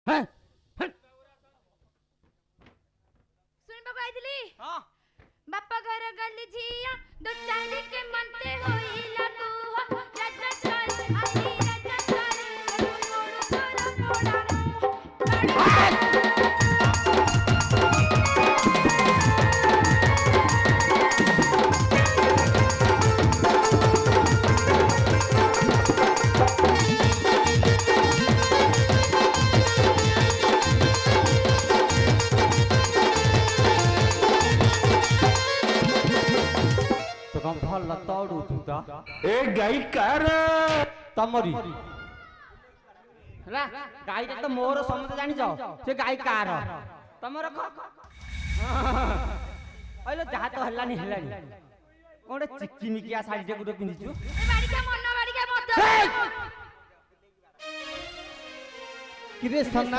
हैं सुन बको आइदिली हां बापा घर गली झिया दो चांदी के मनते होई लागू हो राजा सारी आई राजा सारी मोड़ तोरा मोड़ा ଭଲ ତଡୁଛୁ ତ ए गाई कार ତମରି ହେଲା ଗାଈଟା ତ ମୋର ସମସ୍ତେ ଜାଣିଛ ସେ ଗାଈ କାର ତମର ଅଇଲୋ ଯାହା ତ ହେଲାନି ହେଲାନି ଗୋଟେ ଚିକିମିକିଆ ଶାଢ଼ୀଟେ ଗୋଟେ ପିନ୍ଧିଛୁ ଏ ବାଡ଼ିକା ମନ ବାଡ଼ିକା ମଦ କିରେ ସନା